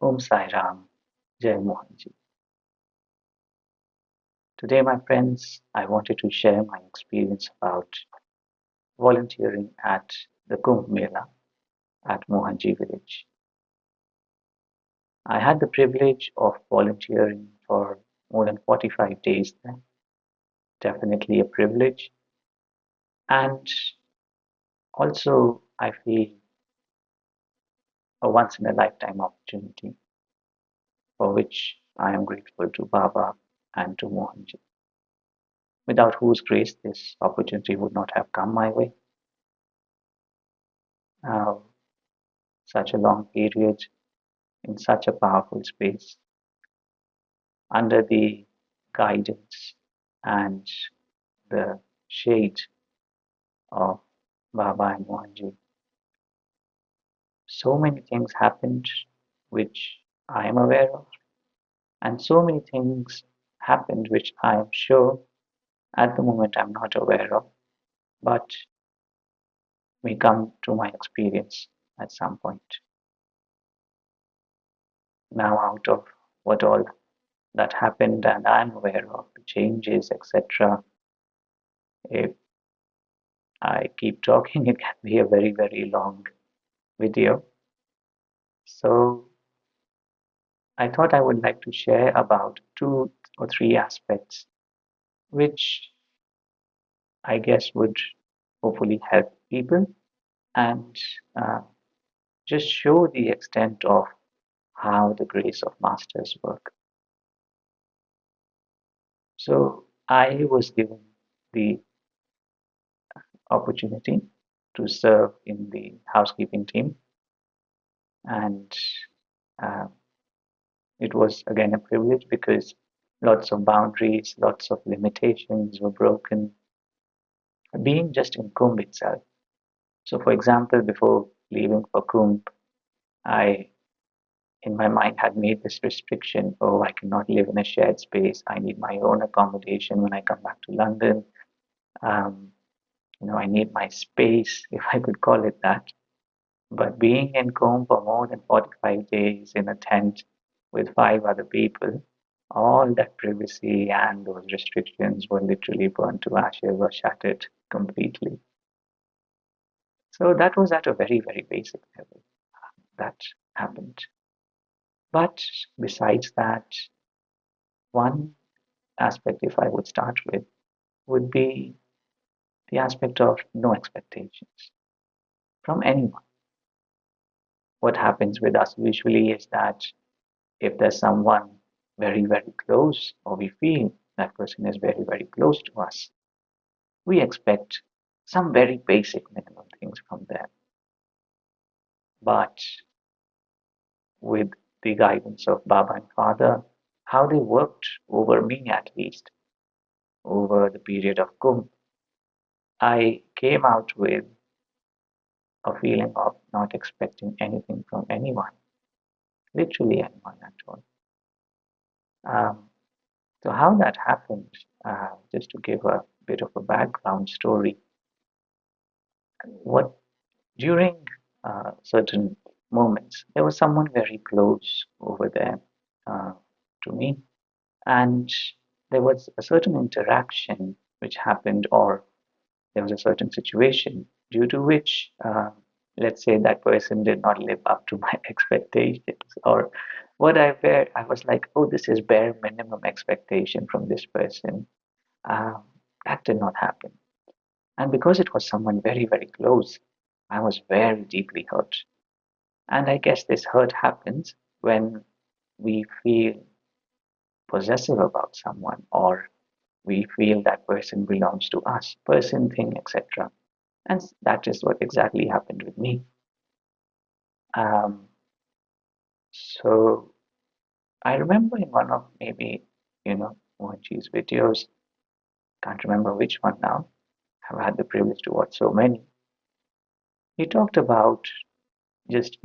Om Sai Ram, Jai Mohanji. Today, my friends, I wanted to share my experience about volunteering at the Kumbh Mela at Mohanji village. I had the privilege of volunteering for more than 45 days there. Definitely a privilege. And also, I feel a once in a lifetime opportunity for which I am grateful to Baba and to Mohanji, without whose grace this opportunity would not have come my way. Uh, Such a long period in such a powerful space under the guidance and the shade of Baba and Mohanji. So many things happened which I am aware of, and so many things happened which I am sure at the moment I'm not aware of, but may come to my experience at some point. Now, out of what all that happened and I'm aware of, the changes, etc., if I keep talking, it can be a very, very long video. So I thought I would like to share about two or three aspects which I guess would hopefully help people and uh, just show the extent of how the grace of masters work. So I was given the opportunity to serve in the housekeeping team, and uh, it was again a privilege because lots of boundaries, lots of limitations were broken, being just in Kumbh itself. So, for example, before leaving for Kumbh, I, in my mind, had made this restriction: oh, I cannot live in a shared space. I need my own accommodation when I come back to London. Um, I need my space, if I could call it that. But being in Kumbh for more than 45 days in a tent with five other people, all that privacy and those restrictions were literally burned to ashes or shattered completely. So that was at a very, very basic level that happened. But besides that, one aspect, if I would start with, would be the aspect of no expectations from anyone. What happens with us usually is that if there's someone very, very close, or we feel that person is very, very close to us, we expect some very basic minimum things from them. But with the guidance of Baba and Father, how they worked over me at least, over the period of Kumbh, I came out with a feeling of not expecting anything from anyone, literally anyone at all. Um, so, how that happened, just to give a bit of a background story, what during certain moments, there was someone very close over there uh, to me, and there was a certain interaction which happened, or there was a certain situation due to which, let's say, that person did not live up to my expectations, or what I felt, I was like, oh, this is bare minimum expectation from this person. Um, that did not happen. And because it was someone very, very close, I was very deeply hurt. And I guess this hurt happens when we feel possessive about someone, or we feel that person belongs to us, person, thing, etc. And that is what exactly happened with me. Um, so I remember in one of maybe, Mohanji's videos, can't remember which one now, I've had the privilege to watch so many. He talked about just,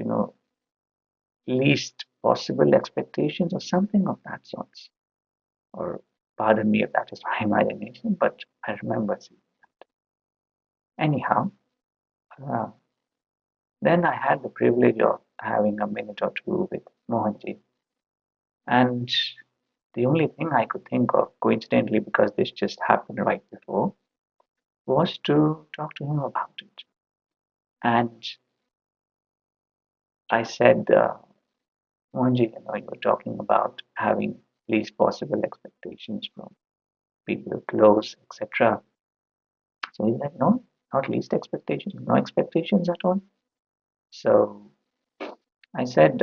least possible expectations or something of that sort. Or pardon me if that is my imagination, but I remember seeing. Anyhow, uh, then I had the privilege of having a minute or two with Mohanji. And the only thing I could think of, coincidentally, because this just happened right before, was to talk to him about it. And I said, Mohanji, you were talking about having least possible expectations from people close, etc. So he's like, no, not least expectations, no expectations at all. So I said,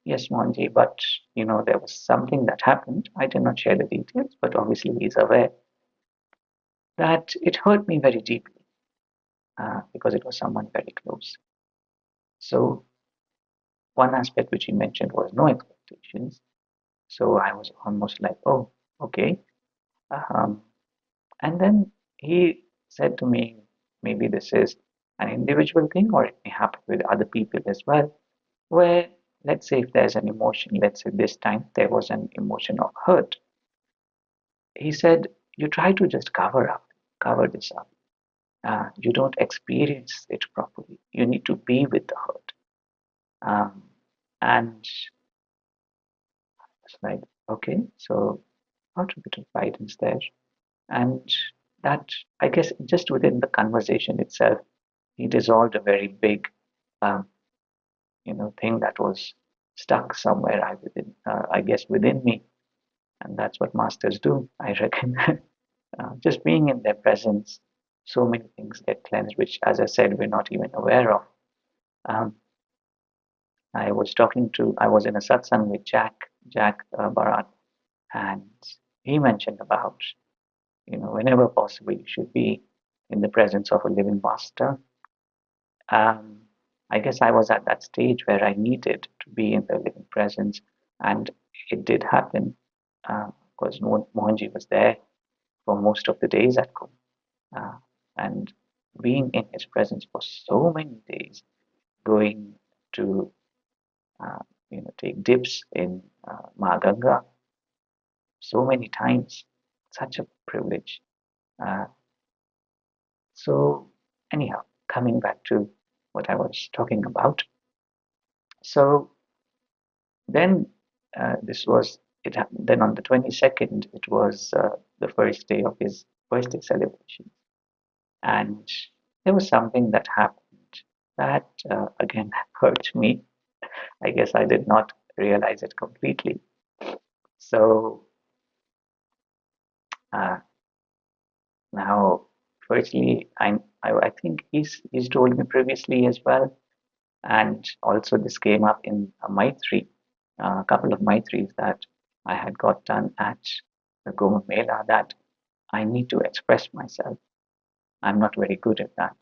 yes, Mohanji, but there was something that happened. I did not share the details, but obviously he's aware that it hurt me very deeply because it was someone very close. So one aspect which he mentioned was no expectations. So I was almost like, oh, okay. Um, and then he said to me, maybe this is an individual thing or it may happen with other people as well, where let's say if there's an emotion, let's say this time there was an emotion of hurt. He said, you try to just cover this up. You don't experience it properly. You need to be with the hurt. Um, and it's like, okay, so got a bit of guidance there. And that, I guess, just within the conversation itself, he dissolved a very big, um, thing that was stuck somewhere. I guess, within me, and that's what masters do. I reckon, just being in their presence, so many things get cleansed, which, as I said, we're not even aware of. Um, I was in a satsang with Jack Barat, and he mentioned about, whenever possible, you should be in the presence of a living master. Um, I guess I was at that stage where I needed to be in the living presence, and it did happen because Mohanji was there for most of the days at Kumbh, and being in his presence for so many days, going to uh, take dips in Maha so many times, such a privilege. Uh, so anyhow, coming back to what I was talking about. So then this was it. Then on the 22nd, it was the first day of his birthday celebration, and there was something that happened that again hurt me. I guess I did not realize it completely. So uh, now, firstly, I think he's told me previously as well, and also this came up in a Maitri, a couple of Maitris that I had got done at the Kumbh Mela, that I need to express myself. I'm not very good at that.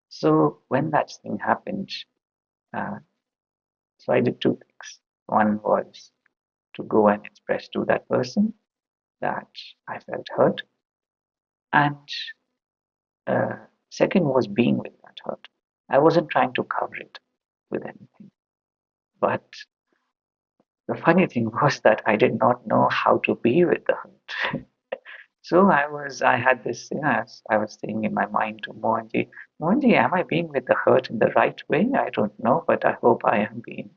So when that thing happened, uh, so I did two things. One was to go and express to that person that I felt hurt, and uh, second was being with that hurt. I wasn't trying to cover it with anything, but the funny thing was that I did not know how to be with the hurt. So I had this, I was saying in my mind to Mohanji, am I being with the hurt in the right way? I don't know, but I hope I am being.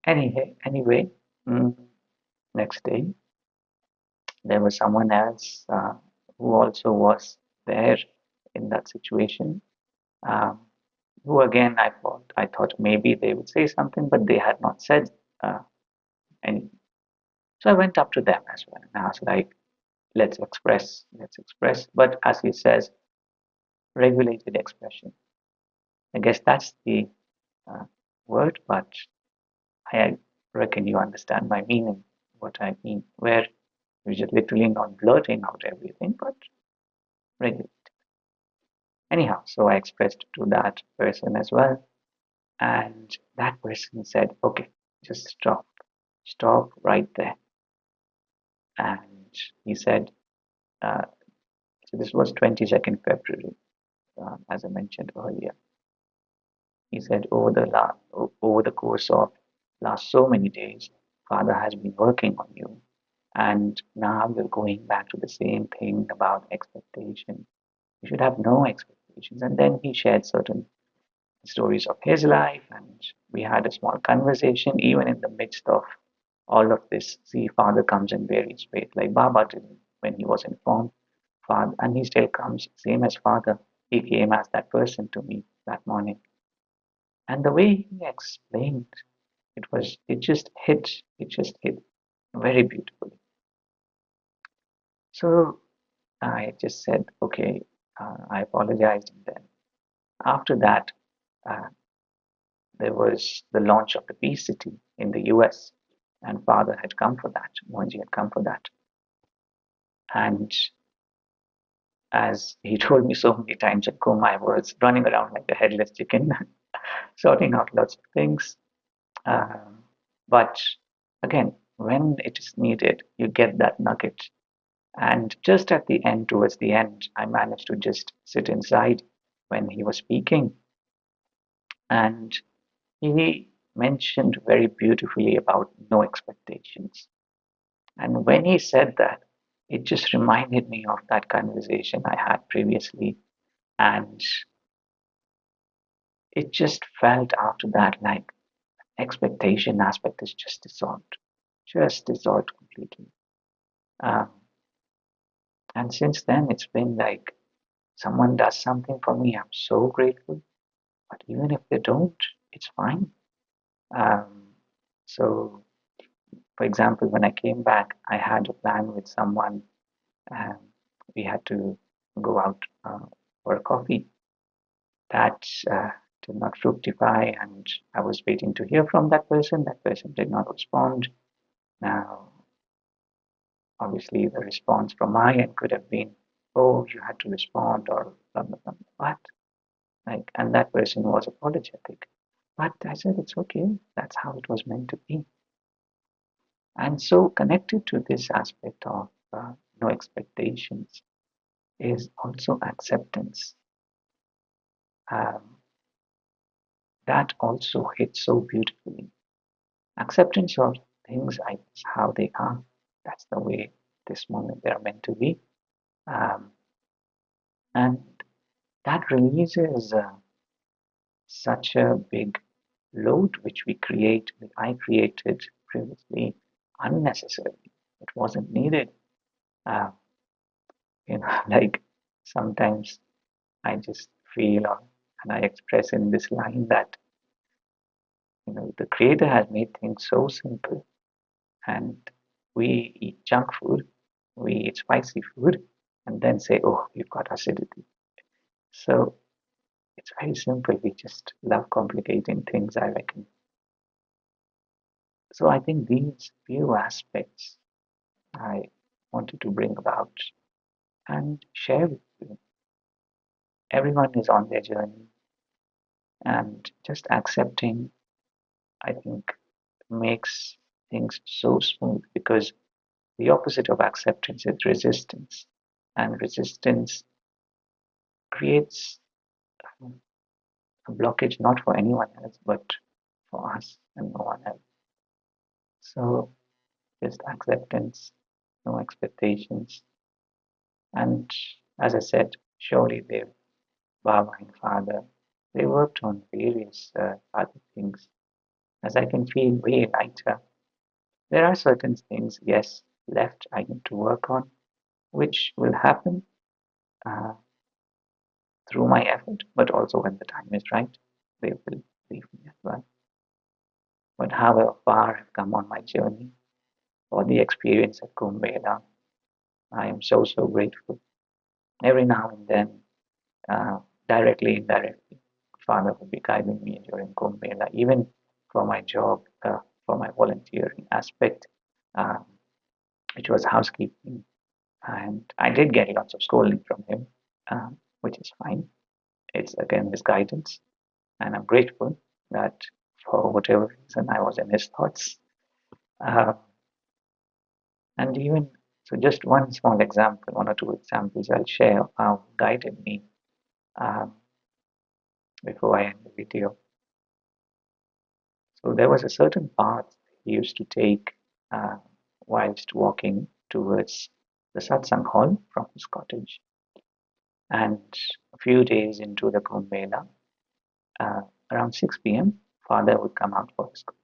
Anyway, mm, next day, there was someone else who also was there in that situation. Um, who again, I thought maybe they would say something, but they had not said uh, anything. So I went up to them as well, and I was like, let's express. But as he says, regulated expression. I guess that's the uh, word, but I reckon you understand my meaning, what I mean, where you're just literally not blurting out everything, but regulate. Anyhow, so I expressed to that person as well, and that person said, okay, just stop right there. And he said, uh, so this was 22nd February, as I mentioned earlier. He said, over the course of last so many days, Father has been working on you, and now you're going back to the same thing about expectation. You should have no expectations. And then he shared certain stories of his life, and we had a small conversation. Even in the midst of all of this, see, Father comes in various ways, like Baba did when he was informed, Father, and he still comes, same as Father. He came as that person to me that morning, and the way he explained, it just hit very beautifully. So I just said, okay, I apologized, and then after that, uh, there was the launch of the Peace City in the US, and Father had come for that. Mohanji had come for that. And as he told me so many times at Kumbh, I was running around like a headless chicken, sorting out lots of things. Um, but again, when it is needed, you get that nugget. And just at the end, towards the end, I managed to just sit inside when he was speaking. And he mentioned very beautifully about no expectations. And when he said that, it just reminded me of that conversation I had previously. And it just felt after that like expectation aspect is just dissolved completely. Um, and since then, it's been like someone does something for me, I'm so grateful. But even if they don't, it's fine. Um, so, for example, when I came back, I had a plan with someone, and we had to go out for a coffee. That did not fructify, and I was waiting to hear from that person. That person did not respond. Now, obviously, the response from my end could have been, "Oh, you had to respond," or blah blah blah. What? Like, and that person was apologetic. But I said, it's okay. That's how it was meant to be. And so, connected to this aspect of no expectations is also acceptance. Um, that also hits so beautifully. Acceptance of things as how they are. That's the way this moment they're meant to be. Um, and that releases such a big load which I created previously unnecessarily. It wasn't needed. Uh, like sometimes I just feel and I express in this line that the Creator has made things so simple, and we eat junk food, we eat spicy food, and then say, "Oh, you've got acidity." So it's very simple. We just love complicating things, I reckon. So I think these few aspects I wanted to bring about and share with you. Everyone is on their journey, and just accepting, I think, makes things so smooth, because the opposite of acceptance is resistance, and resistance creates a blockage not for anyone else but for us and no one else. So just acceptance, no expectations, and as I said, surely Baba and Father, they worked on various other things. As I can feel way lighter, there are certain things, yes, left I need to work on, which will happen uh, through my effort, but also when the time is right, they will leave me as well. But however far I've come on my journey for the experience at Kumbh Mela, I am so, so grateful. Every now and then, uh, directly, indirectly, Father would be guiding me during Kumbh Mela, even for my job, for my volunteering aspect, um, which was housekeeping. And I did get lots of scolding from him, which is fine. It's again his guidance, and I'm grateful that for whatever reason I was in his thoughts. Uh, and even so, just one small example, one or two examples I'll share of how he guided me um, before I end the video. So there was a certain path he used to take uh, whilst walking towards the satsang hall from his cottage. And a few days into the Kumbh Mela, around 6 p.m., father would come out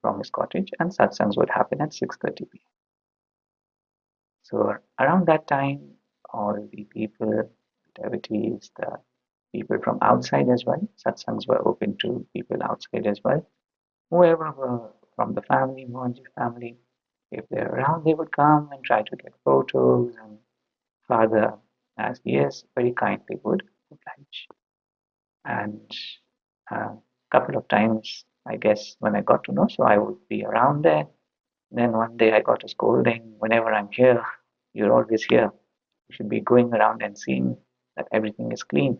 from his cottage and satsangs would happen at 6:30 p.m. So around that time, all the people, devotees, the people from outside as well, satsangs were open to people outside as well. Whoever were from the family, Mohanji family, if they're around, they would come and try to get photos. And father, as he is, very kindly would oblige. And a couple of times, I guess, when I got to know, so I would be around there. Then one day I got a scolding. Whenever I'm here, you're always here. You should be going around and seeing that everything is clean.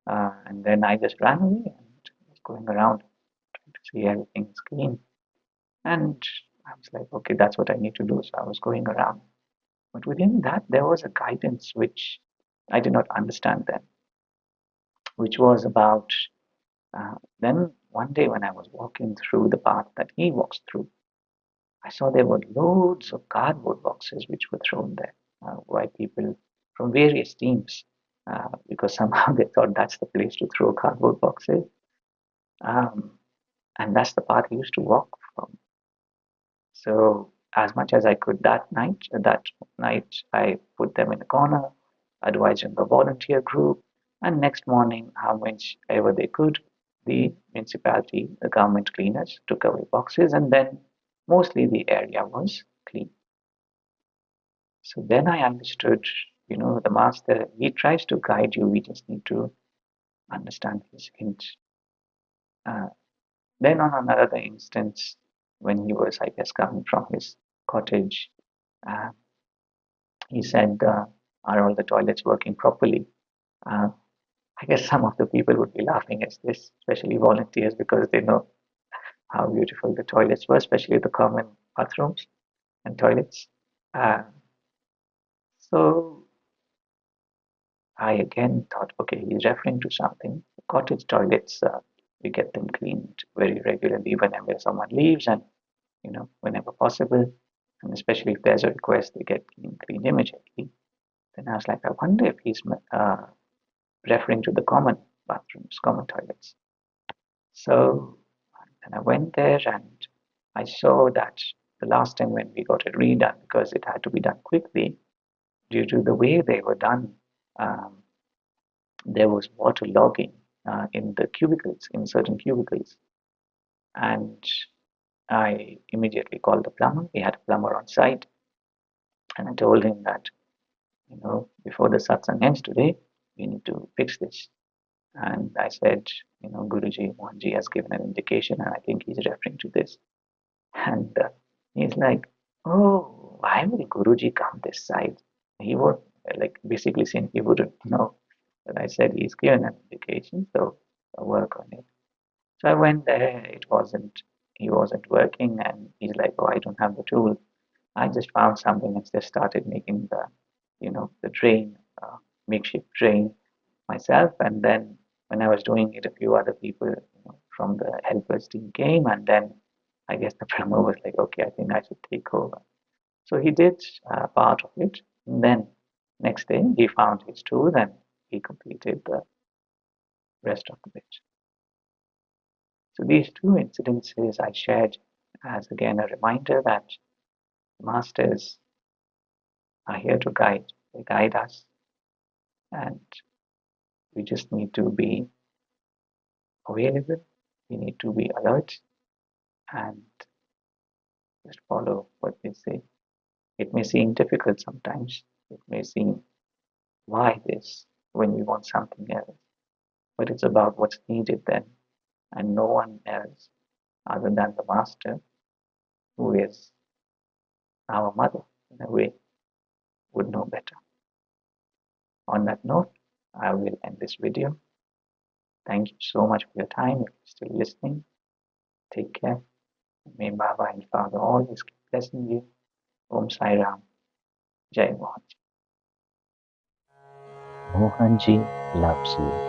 And then I just ran away and was going around trying to see everything is clean. And I was like, okay, that's what I need to do. So I was going around. But within that, there was a guidance which I did not understand then, which was about then one day when I was walking through the path that he walks through, I saw there were loads of cardboard boxes which were thrown there by people from various teams because somehow they thought that's the place to throw cardboard boxes. Um, and that's the path he used to walk from. So as much as I could that night, I put them in a corner, advised in the volunteer group, and next morning, how much ever they could, the municipality, the government cleaners took away boxes, and then mostly the area was clean. So then I understood, the master, he tries to guide you. We just need to understand his hint. Uh, then on another instance, when he was, I guess, coming from his cottage, uh, he said, "Are all the toilets working properly?" Uh, I guess some of the people would be laughing at this, especially volunteers, because they know how beautiful the toilets were, especially the common bathrooms and toilets. Uh, so I again thought, okay, he's referring to something. Cottage toilets, we get them cleaned very regularly whenever someone leaves and, whenever possible. And especially if there's a request, they get cleaned immediately. Then I was like, I wonder if he's referring to the common bathrooms, common toilets. So and I went there and I saw that the last time when we got it redone, because it had to be done quickly due to the way they were done, um, there was water logging in the cubicles, in certain cubicles. And I immediately called the plumber. We had a plumber on site, and I told him that, before the satsang ends today, we need to fix this. And I said, Guruji, Mohanji has given an indication, and I think he's referring to this. And he's like, oh, why will Guruji come this side? He would, like, basically saying he wouldn't know. But I said he's given an indication, so I'll work on it. So I went there, he wasn't working, and he's like, oh, I don't have the tool. I just found something and just started making the drain, makeshift drain myself. And then when I was doing it, a few other people from the helpers team came, and then I guess the plumber was like, okay, I think I should take over. So he did part of it. And then next day he found his tool and he completed the rest of the bit. So these two incidences I shared as again a reminder that masters are here to guide. They guide us, and we just need to be available. We need to be alert and just follow what they say. It may seem difficult sometimes. It may seem why this when we want something else, but it's about what's needed then, and no one else other than the master, who is our mother in a way, would know better. On that note, I will end this video. Thank you so much for your time. If you're still listening, take care. May Baba and Father always keep blessing you. Om Sai Ram. Jai Mohanji. Mohanji loves you.